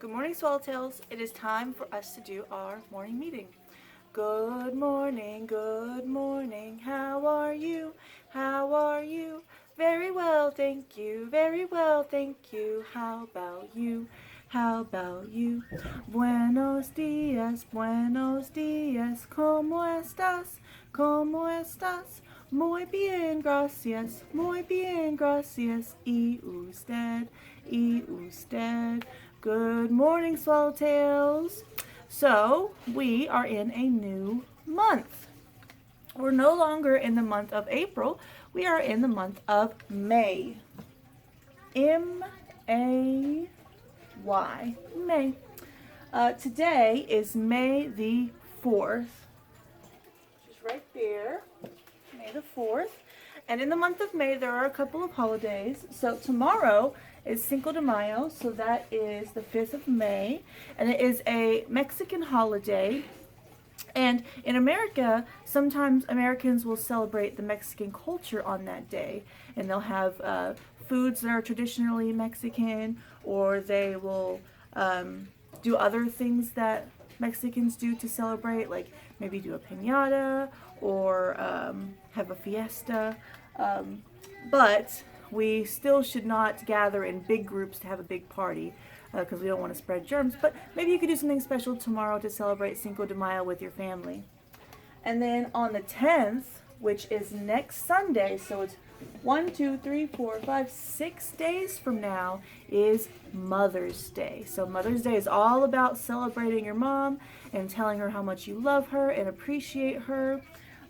Good morning, Swallowtails. It is time for us to do our morning meeting. Good morning, how are you? How are you? Very well, thank you, very well, thank you. How about you? How about you? Buenos dias, ¿cómo estás? ¿Cómo estás? Muy bien, gracias, muy bien, gracias. ¿Y usted? ¿Y usted? Good morning, Swallowtails. So, we are in a new month. We're no longer in the month of April. We are in the month of May. M-A-Y. May. Today is May the 4th. Just right there. May the 4th. And in the month of May, there are a couple of holidays. So tomorrow is Cinco de Mayo, so that is the 5th of May, and it is a Mexican holiday. And in America, sometimes Americans will celebrate the Mexican culture on that day, and they'll have foods that are traditionally Mexican, or they will do other things that Mexicans do to celebrate, like maybe do a piñata or have a fiesta. But we still should not gather in big groups to have a big party because we don't want to spread germs. But maybe you could do something special tomorrow to celebrate Cinco de Mayo with your family. And then on the 10th, which is next Sunday, so it's 1, 2, 3, 4, 5, 6 days from now, is Mother's Day. So Mother's Day is all about celebrating your mom and telling her how much you love her and appreciate her.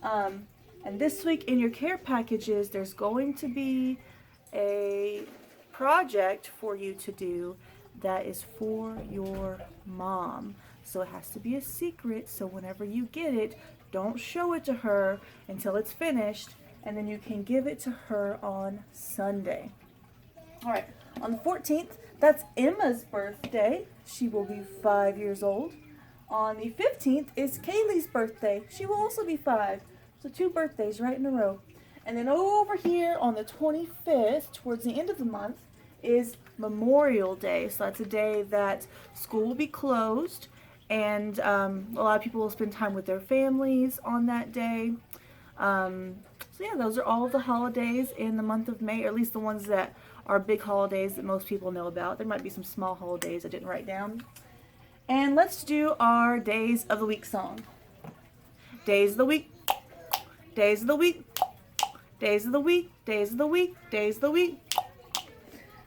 And this week in your care packages, there's going to be a project for you to do that is for your mom. So it has to be a secret, so whenever you get it, don't show it to her until it's finished, and then you can give it to her on Sunday. All right, on the 14th, that's Emma's birthday. She will be 5 years old. On the 15th is Kaylee's birthday. She will also be 5. So 2 birthdays right in a row. And then over here on the 25th, towards the end of the month, is Memorial Day. So that's a day that school will be closed, and a lot of people will spend time with their families on that day. So yeah, those are all of the holidays in the month of May, or at least the ones that are big holidays that most people know about. There might be some small holidays I didn't write down. And let's do our Days of the Week song. Days of the Week. Days of the week, days of the week, days of the week, days of the week.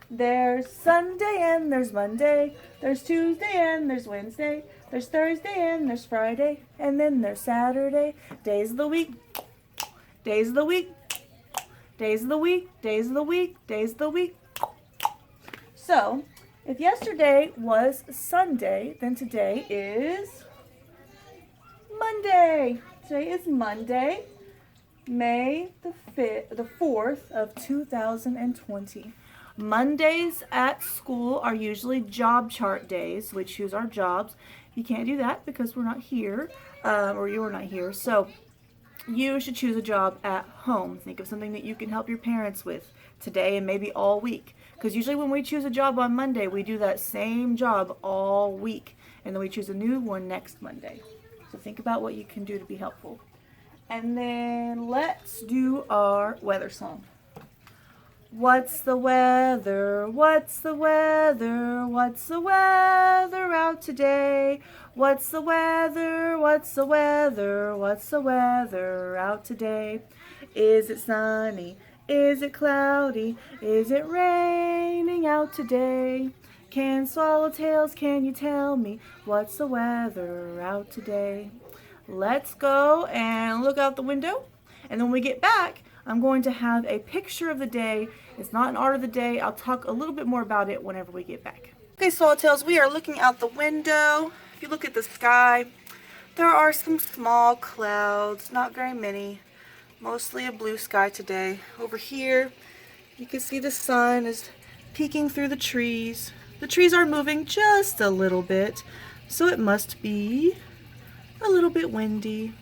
There's Sunday and there's Monday, there's Tuesday and there's Wednesday, there's Thursday and there's Friday, and then there's Saturday. Days of the week, days of the week, days of the week, days of the week, days of the week. So, if yesterday was Sunday, then today is Monday. Today is Monday. May the 4th of 2020. Mondays at school are usually job chart days. We choose our jobs. You can't do that because we're not here, or you're not here. So you should choose a job at home. Think of something that you can help your parents with today and maybe all week. Because usually when we choose a job on Monday, we do that same job all week. And then we choose a new one next Monday. So think about what you can do to be helpful. And then let's do our weather song. What's the weather? What's the weather? What's the weather out today? What's the weather? What's the weather? What's the weather out today? Is it sunny? Is it cloudy? Is it raining out today? Swallowtails, can you tell me what's the weather out today? Let's go and look out the window, and then when we get back, I'm going to have a picture of the day. It's not an art of the day. I'll talk a little bit more about it whenever we get back. Okay, Swallowtails, we are looking out the window. If you look at the sky, there are some small clouds, not very many. Mostly a blue sky today. Over here, you can see the sun is peeking through the trees. The trees are moving just a little bit, so it must be a little bit windy.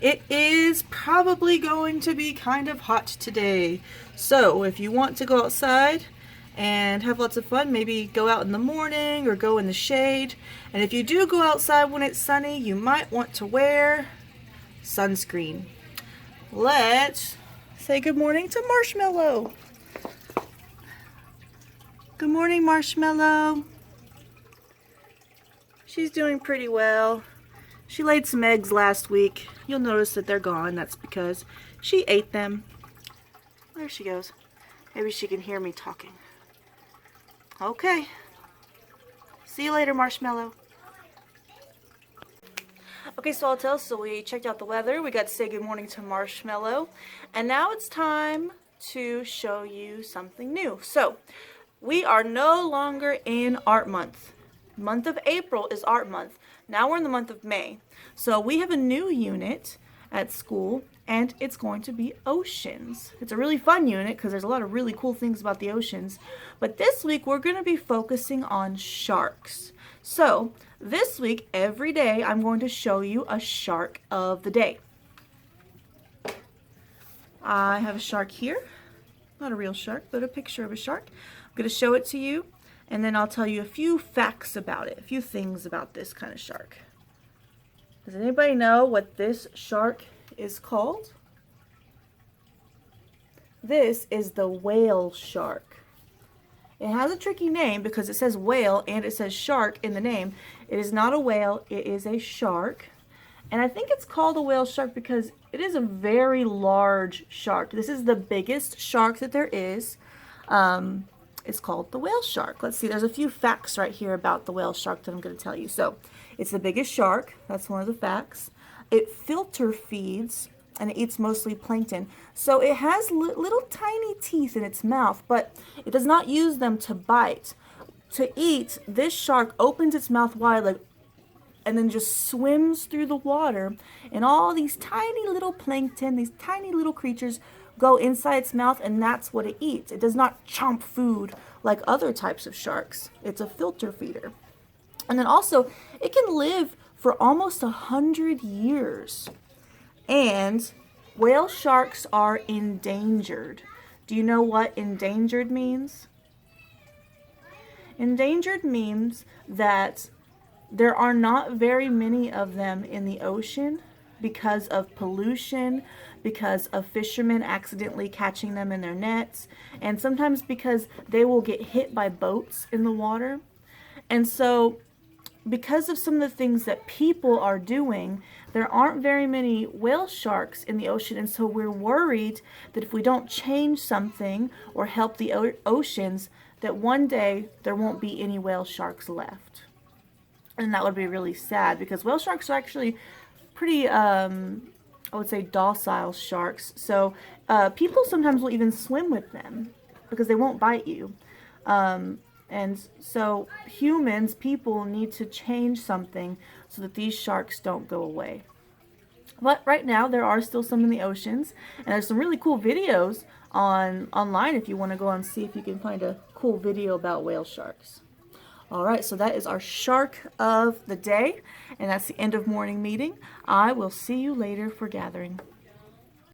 It is probably going to be kind of hot today. So if you want to go outside and have lots of fun. Maybe go out in the morning or go in the shade. And if you do go outside when it's sunny, you might want to wear sunscreen. Let's say good morning to Marshmallow. Good morning, Marshmallow. She's doing pretty well. She laid some eggs last week. You'll notice that they're gone. That's because she ate them. There she goes. Maybe she can hear me talking. Okay. See you later, Marshmallow. Okay, Swallowtail, so we checked out the weather. We got to say good morning to Marshmallow. And now it's time to show you something new. So, we are no longer in art month. Month of April is art month. Now we're in the month of May. So we have a new unit at school, and it's going to be oceans. It's a really fun unit because there's a lot of really cool things about the oceans. But this week we're going to be focusing on sharks. So this week, every day, I'm going to show you a shark of the day. I have a shark here. Not a real shark, but a picture of a shark. I'm going to show it to you, and then I'll tell you a few facts about it, a few things about this kind of shark. Does anybody know what this shark is called? This is the whale shark. It has a tricky name because it says whale and it says shark in the name. It is not a whale, it is a shark. And I think it's called a whale shark because it is a very large shark. This is the biggest shark that there is. It's called the whale shark. Let's see, there's a few facts right here about the whale shark that I'm going to tell you. So, it's the biggest shark. That's one of the facts. It filter feeds and it eats mostly plankton. So, it has little tiny teeth in its mouth, but it does not use them to bite. To eat, this shark opens its mouth wide and then just swims through the water, and all these tiny little plankton, these tiny little creatures go inside its mouth, and that's what it eats. It does not chomp food like other types of sharks. It's a filter feeder. And then also, it can live for almost 100 years. And whale sharks are endangered. Do you know what endangered means? Endangered means that there are not very many of them in the ocean because of pollution, because of fishermen accidentally catching them in their nets, and sometimes because they will get hit by boats in the water. And so, because of some of the things that people are doing, there aren't very many whale sharks in the ocean, and so we're worried that if we don't change something or help the oceans, that one day there won't be any whale sharks left. And that would be really sad because whale sharks are actually pretty, I would say, docile sharks. So people sometimes will even swim with them because they won't bite you. And so humans, people need to change something so that these sharks don't go away. But right now there are still some in the oceans, and there's some really cool videos online if you want to go and see if you can find a cool video about whale sharks. Alright, so that is our shark of the day, and that's the end of morning meeting. I will see you later for gathering.